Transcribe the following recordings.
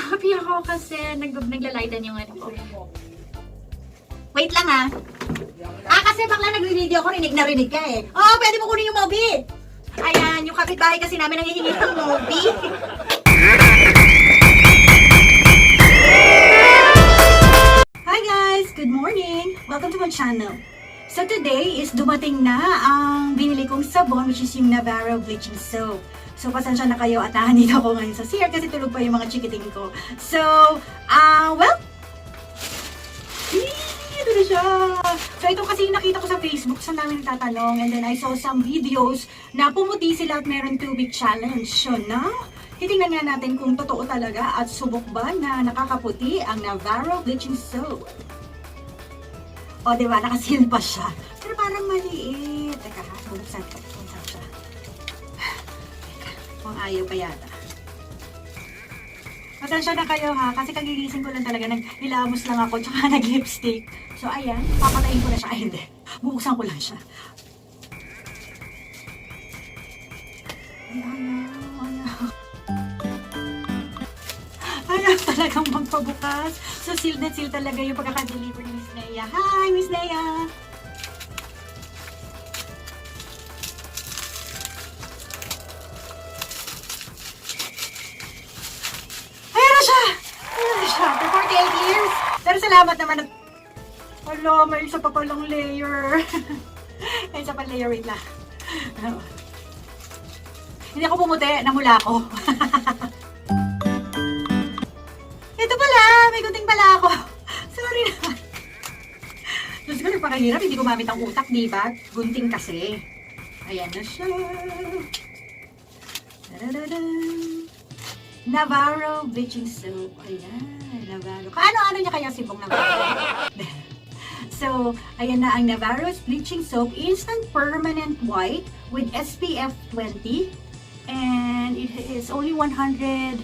happy ako kasi naglalighten yung ano ko. Wait lang ha. Kasi bakla nagre-video ako, rinig na rinig ka eh. Oh, pwede mo kunin yung Mobi. Ayan, yung kapitbahay kasi namin nangihingi ng Mobi. Hi guys! Good morning! Welcome to my channel. So today is dumating na ang binili kong sabon, which is yung Navarro Bleaching Soap. So pasensya na kayo at nandito ako ngayon sa CR kasi tulog pa yung mga chikiting ko. So, well, ito na siya. So ito kasi yung nakita ko sa Facebook, sa namin nagtatanong, and then I saw some videos na pumuti sila at meron tubig challenge. So now, titingnan nga natin kung totoo talaga at subok ba na nakakaputi ang Navarro Bleaching Soap. O, diba? Nakasil pa siya. Pero parang maliit. Teka ha, buksan ko. Buksan siya. Teka, kung ayaw pa yata. Pasensya na kayo ha, kasi kagigising ko lang talaga. Nilamos lang ako, tsaka nag-lipstick. So, ayan. Papatayin ko na siya. Ay, hindi. Bubuksan ko lang siya. Ay, ayaw talagang magpabukas. So, sealed na sealed talaga yung pagkaka-deliver ni Miss Nea. Hi, Miss Nea! Ayan na siya! Ayan na siya! For 48 years! Pero salamat naman at... Wala, may isa pa palang layer. May isa pa layer, wait lang. Hindi ako pumuti, namula ako. Ito pala, may gunting pala ako. Sorry na. Diyos ko, nagpakahirap, hindi gumamit ang utak, diba? Gunting kasi. Ayan na siya. Da-da-da-da. Navarro Bleaching Soap. Ayan, Navarro. Kaano-ano niya kaya sibong Navarro? So, ayan na ang Navarro's Bleaching Soap. Instant Permanent White with SPF 20. And it is only 135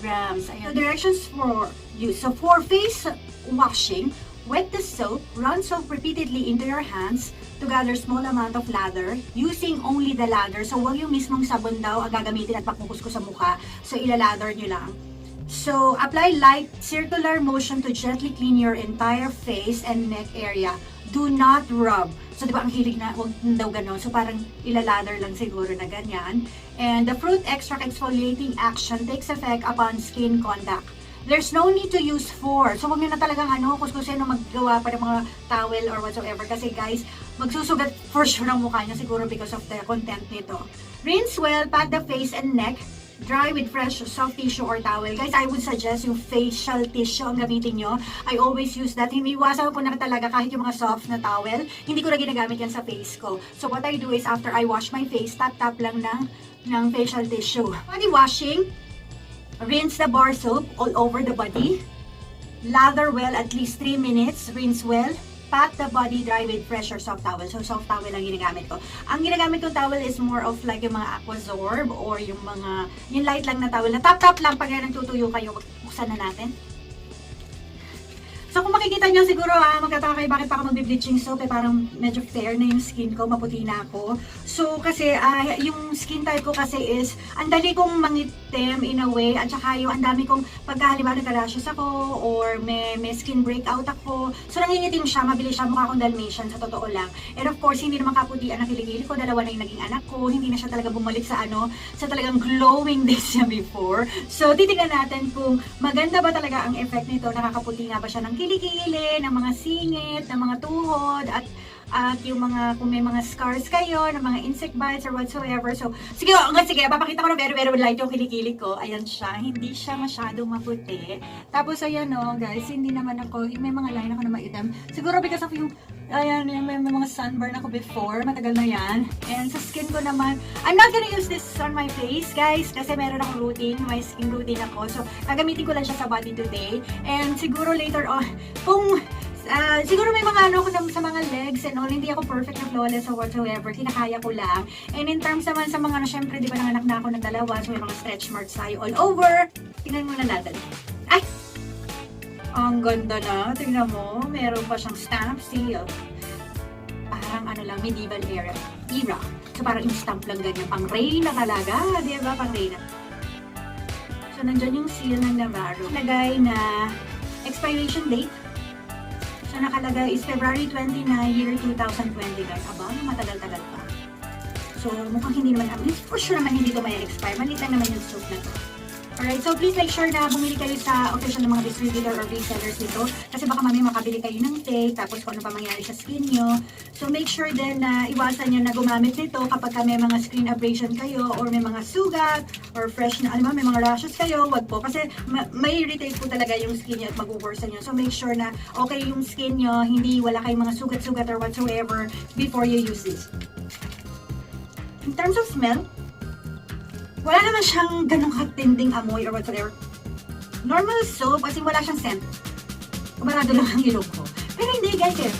grams. Ayan. The directions for use. So, for face washing, wet the soap, run soap repeatedly into your hands to gather small amount of lather, using only the lather. So, huwag yung mismong sabon daw ang gagamitin at pakukus ko sa mukha. So, ilalather nyo lang. So, apply light circular motion to gently clean your entire face and neck area. Do not rub. So, di ba ang hilig na, huwag daw ganon. So, parang ilalather lang siguro na ganyan. And the fruit extract exfoliating action takes effect upon skin contact. There's no need to use force. So, huwag nyo na talagang kuskusin o maggawa pa ng mga towel or whatsoever. Kasi guys, magsusugat for sure ang mukha nyo siguro because of the content nito. Rinse well, pat the face and neck. Dry with fresh soft tissue or towel. Guys, I would suggest yung facial tissue ang gamitin nyo. I always use that. Iniwasan ko na talaga kahit yung mga soft na towel. Hindi ko na ginagamit yan sa face ko. So, what I do is after I wash my face, tap-tap lang ng facial tissue. Body washing. Rinse the bar soap all over the body. Lather well at least 3 minutes. Rinse well. Pat the body dry with fresh or soft towel. So, soft towel ang ginagamit ko. Ang ginagamit kong towel is more of like yung mga Aquazorb or yung light lang na towel na tap-tap lang pag nagtutuyo kayo. Buksan na natin. So, kung makikita nyo siguro magtataka kayo bakit pa ako mag-bleaching soap, parang medyo fair na yung skin ko, maputi na ako. So, kasi yung skin type ko kasi is, ang dali kong mangitim in a way, at saka yung ang dami kong pagkahaliba nagka-rashes ako, or may skin breakout ako. So, nangingitim siya, mabilis siya, mukha akong Dalmatian, sa totoo lang. And of course, hindi naman kaputian ang kilikili ko, dalawa na yung naging anak ko, hindi na siya talaga bumalik sa sa talagang glowing days niya before. So, titignan natin kung maganda ba talaga ang effect nito, nakakaputi nga ba siya ng kilikili, ng mga singit, ng mga tuhod, at yung mga, kung may mga scars kayo, ng mga insect bites or whatsoever. So, sige, papakita ko na very light yung kilikili ko. Ayan siya, hindi siya masyadong maputi. Tapos, ayan guys, hindi naman ako, may mga line ako na maitim. Siguro because of yung, ayan, may mga sunburn ako before, matagal na yan. And sa skin ko naman, I'm not gonna use this on my face, guys, kasi meron akong routine, may skin routine ako. So, gagamitin ko lang siya sa body today. And siguro later on, kung siguro may mga ko sa mga legs and all, hindi ako perfect na flawless or whatsoever, kinakaya ko lang. And in terms naman sa mga, syempre, di ba nanganak na ako ng dalawa, so may mga stretch marks tayo all over. Tingnan muna natin. Ay! Ang ganda na. Tingnan mo, meron pa siyang stamp seal. Parang lang, medieval era. So parang in-stamp lang ganyan. Pang Reyna talaga, di ba? Pang Reyna. So So, nandyan yung seal ng Navarro. Nakalagay na expiration date. So, nakalagay is February 29, year 2020 guys. Aba, matagal-tagal pa. So, mukhang hindi naman, for sure naman hindi ito may expire. Maliit lang naman yung soap na to. Alright, so please make sure na bumili kayo sa official ng mga distributor or resellers nito. Kasi baka mamaya makabili kayo ng fake, tapos kung ano pa mangyari sa skin nyo. So make sure din na iwasan nyo na gumamit nito kapag may mga skin abrasion kayo or may mga sugat or fresh na, may mga rashes kayo, wag po. Kasi may irritate po talaga yung skin nyo at mag-worsen nyo. So make sure na okay yung skin nyo, hindi wala kayong mga sugat-sugat or whatsoever before you use this. In terms of smell, wala naman siyang ganong katinding amoy or whatsoever. Normal soap, as in wala siyang scent. Kumarado lang ang ilong ko. Pero hindi guys eh.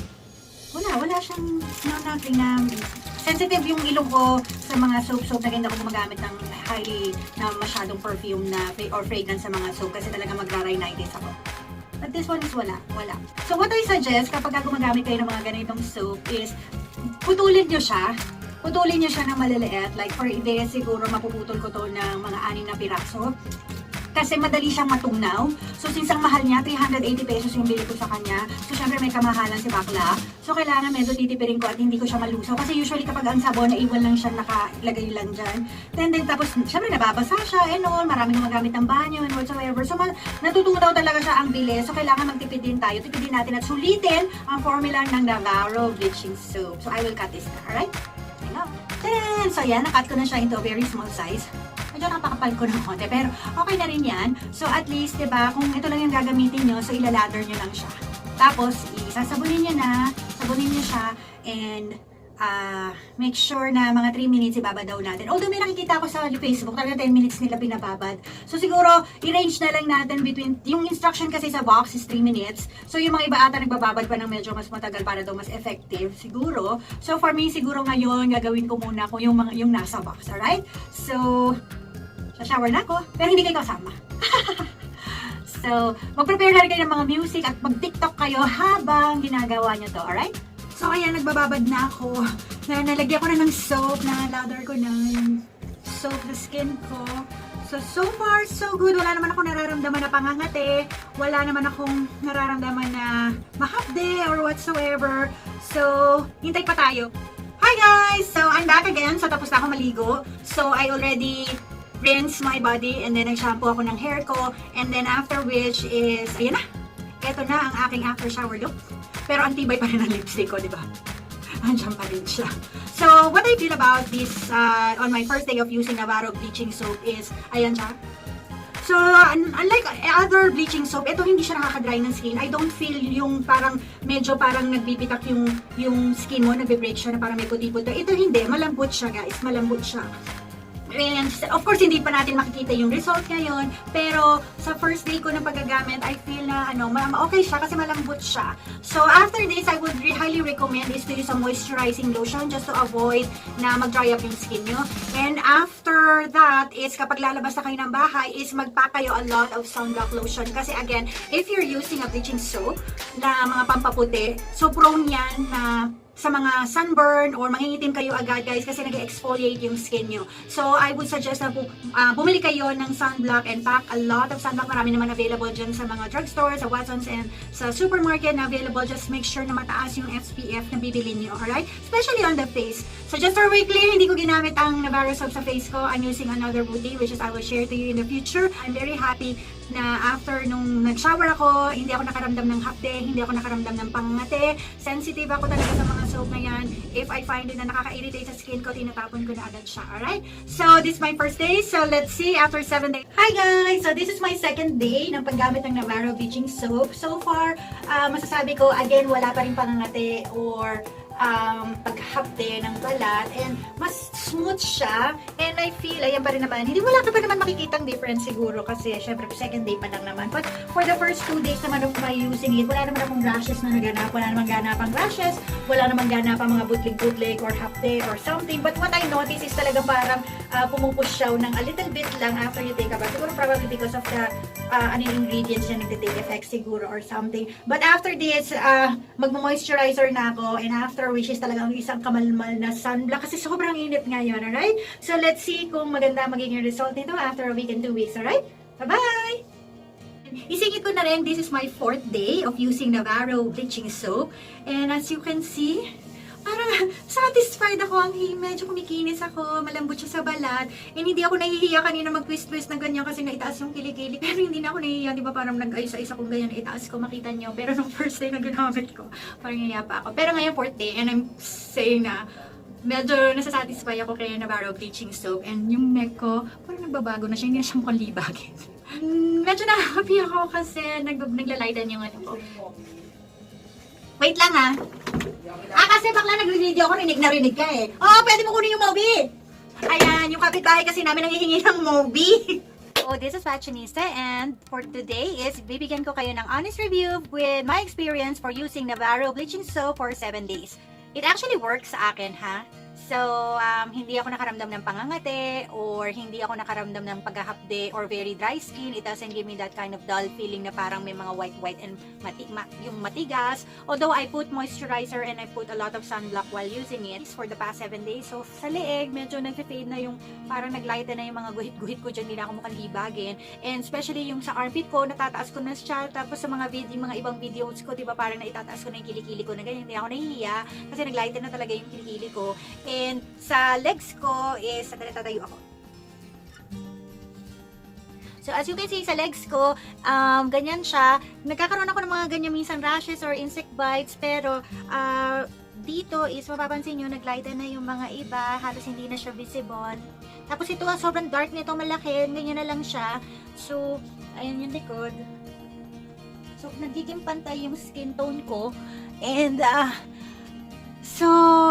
Wala siyang smell nothing na sensitive yung ilong ko sa mga soap na hindi ako gumagamit ng highly na masyadong perfume na or fragrance sa mga soap kasi talaga magra-rhinitis ako. But this one is wala. So what I suggest kapag gumagamit kayo ng mga ganitong soap is putulin nyo siya. Putulin niyo siya ng maliliit. Like for today, siguro mapuputol ko to ng mga 6 na piraso. Kasi madali siyang matunaw. So since ang mahal niya, 380 pesos yung bili ko sa kanya. So syempre may kamahalan si bakla. So kailangan medyo titipirin ko at hindi ko siya malusaw. Kasi usually kapag ang sabon, naiwan lang siya nakalagay lang dyan. Then tapos syempre nababasa siya and all. Maraming gumagamit ng banyo and whatsoever. So natutunaw talaga siya ang bili. So kailangan magtipid din tayo. Tipidin natin at sulitin ang formula ng Navarro Bleaching Soap. So I will cut this na. Alright? Then, so yan, nakat ko na siya into a very small size. Medyo napakapal ko ng konti, pero okay na rin yan. So at least, diba, kung ito lang yung gagamitin nyo, so ilalather nyo lang siya. Tapos, isasabunin nyo na, sabunin nyo siya, and make sure na mga 3 minutes ibabadaw natin. Although may nakikita ko sa Facebook, talaga 10 minutes nila binababad. So siguro, i-range na lang natin between, yung instruction kasi sa box is 3 minutes. So yung mga iba ata nagbababad pa ng medyo mas matagal para daw mas effective, siguro. So for me, siguro ngayon, gagawin ko muna ko yung nasa box, alright? So, sa shower na ako, pero hindi kayo kasama. So, mag-prepare na rin kayo ng mga music at mag-TikTok kayo habang ginagawa nyo to, alright? So, ayan, nagbababad na ako. Nalagyan ko na ng soap, na-lather ko na yung soap the skin ko. So far, so good. Wala naman akong nararamdaman na pangangati. Wala naman akong nararamdaman na mahapde or whatsoever. So, hintay pa tayo. Hi guys! So, I'm back again. So, tapos na ako maligo. So, I already rinse my body and then nag-shampoo ako ng hair ko. And then after which is, ayan na. Ito na ang aking after shower look. Pero ang tibay pa rin ang lipstick ko, di ba? Andiyan pa rin siya. So, what I feel about this on my first day of using Navarro Bleaching Soap is, ayan siya. So, unlike other bleaching soap, ito hindi siya nakaka-dry ng skin. I don't feel yung medyo parang nagbibitak yung skin mo, nagbe-break siya na parang may puti-puti. Ito hindi, malambot siya guys, malambot siya. And of course, hindi pa natin makikita yung result ngayon. Pero sa first day ko ng paggagamit, I feel na okay siya kasi malambot siya. So after this, I would highly recommend is to use a moisturizing lotion just to avoid na mag-dry up yung skin nyo. And after that, is kapag lalabas na kayo ng bahay, is magpack kayo a lot of sunblock lotion. Kasi again, if you're using a bleaching soap na mga pampaputi, so prone yan na sa mga sunburn or mangingitim kayo agad guys kasi nag-exfoliate yung skin nyo. So, I would suggest na bumili kayo ng sunblock and pack a lot of sunblock. Marami naman available dyan sa mga drugstores, sa Watsons, and sa supermarket na available. Just make sure na mataas yung SPF na bibili nyo, alright? Especially on the face. So, just for weekly, hindi ko ginamit ang Navarro soap sa face ko. I'm using another booty which is I will share to you in the future. I'm very happy na after nung nag-shower ako, hindi ako nakaramdam ng hapde, hindi ako nakaramdam ng pangangati. Sensitive ako talaga sa mga soap na yan. If I find it na nakaka-irritate sa skin ko, tinatapon ko na agad siya. Alright? So, this is my first day. So, let's see after 7 days. Hi guys! So, this is my second day ng paggamit ng Navarro Bleaching Soap. So far, masasabi ko, again, wala pa rin pangangati or paghapde ng balat, and mas smooth siya, and I feel, ayan pa rin naman, wala ka pa naman makikitang difference siguro kasi syempre second day pa lang naman, but for the first 2 days naman of my using it, wala naman akong rashes na naganap, wala naman ganapang rashes, wala naman ganapang mga butlig-butlig or hapde or something, but what I notice is talaga parang pumupush siya ng a little bit lang after you take a bath, siguro probably because of the ingredients na nagtitake effect siguro or something, but after this, magmo-moisturizer na ako, and after which is talagang isang kamalmal na sunblock kasi sobrang init ngayon, alright? So let's see kung maganda magiging result nito after a week and 2 weeks, alright? Bye-bye! Isingit ko na rin, this is my 4th day of using Navarro bleaching soap. And as you can see, parang satisfied ako. Medyo kumikinis ako, malambot siya sa balat. And hindi ako nahihiya kanina mag-twist-twist na ganyan kasi naitaas yung kilikili. Pero hindi na ako nahihiya, di ba parang nag-ayos-ayos akong ganyan, itaas ko, makita nyo. Pero nung first day na ginamit ko, parang hiya pa ako. Pero ngayon 4th day, and I'm saying na medyo nasasatisfy ako kay Navarro bleaching soap. And yung neck ko, parang nagbabago na siya, hindi na siya mukhang libagin. Medyo na-happy ako kasi naglalaydan yung ano ko. Wait lang ha. Kasi bakla nag-video ako, rinig na rinig ka eh. Oh, pwede mo kunin yung Moby. Ayan, yung kapitbahay kasi namin nanghihingi ng Moby. So, this is Fashionista and for today is bibigyan ko kayo ng honest review with my experience for using Navarro bleaching soap for 7 days. It actually works sa akin ha. So, hindi ako nakaramdam ng pangangate or hindi ako nakaramdam ng paghahapde or very dry skin. It doesn't give me that kind of dull feeling na parang may mga white and yung matigas. Although I put moisturizer and I put a lot of sunblock while using it for the past 7 days. So, sa leeg, medyo nag-fade na yung parang naglighten na yung mga guhit-guhit ko dyan. Hindi na ako mukhang libagin. And especially yung sa armpit ko, natataas ko na siya. Tapos sa mga ibang videos ko, di ba parang naitataas ko na yung kilikili ko na ganyan. Hindi ako nahihiya kasi naglighten na talaga yung kilikili ko. And sa legs ko is, tatayo ako. So as you can see sa legs ko, ganyan siya. Nagkakaroon ako ng mga ganyan minsan rashes or insect bites, pero dito is mapapansin nyo, naglighten na yung mga iba, halos hindi na siya visible. Tapos ito, sobrang dark nito, malaki, ganyan na lang siya. So, ayan yung likod. So, nagiging pantay yung skin tone ko. And, so,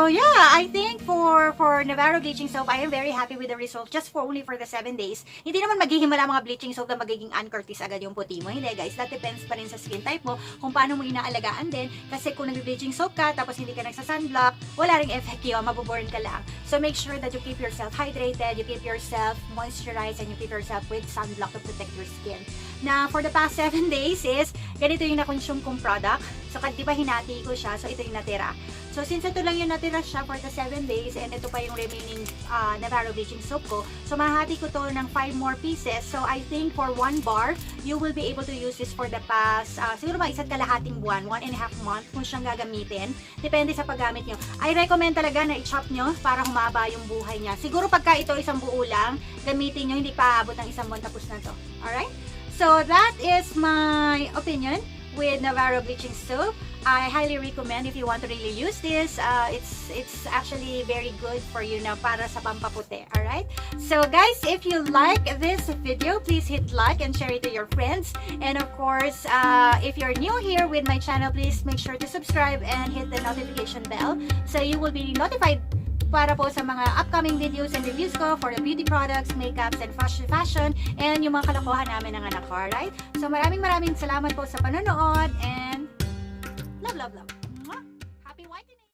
yeah, I think for Navarro bleaching soap, I am very happy with the result just only for the 7 days. Hindi naman maghihimala mga bleaching soap na magiging uncurtis agad yung puti mo. Hindi guys, that depends pa rin sa skin type mo kung paano mo inaalagaan din. Kasi kung nag-bleaching soap ka, tapos hindi ka nagsa-sunblock, wala ring effect yun, mabuburn ka lang. So make sure that you keep yourself hydrated, you keep yourself moisturized, and you keep yourself with sunblock to protect your skin. Na for the past 7 days is, ganito yung na-consume kong product. So, di ba hinati ko siya, so ito yung natira. So, since ito lang yung natira siya for the 7 days, and ito pa yung remaining Navarro bleaching soap ko, so mahati ko to ng 5 more pieces. So, I think for 1 bar, you will be able to use this for the past, siguro mga isa't kalahating buwan, 1.5 month kung siyang gagamitin. Depende sa paggamit nyo. I recommend talaga na i-chop nyo para humaba yung buhay niya. Siguro pagka ito isang buo lang, gamitin nyo, hindi pa aabot ng isang buwan tapos na to. Alright? So, that is my opinion with Navarro bleaching soap. I highly recommend if you want to really use this. It's actually very good for you na para sa pampaputi. Alright? So guys, if you like this video, please hit like and share it to your friends. And of course, if you're new here with my channel, please make sure to subscribe and hit the notification bell so you will be notified para po sa mga upcoming videos and reviews ko for the beauty products, makeups, and fashion, and yung mga kalokohan namin ng anak ko, alright? So maraming salamat po sa panonood, and love, love, love.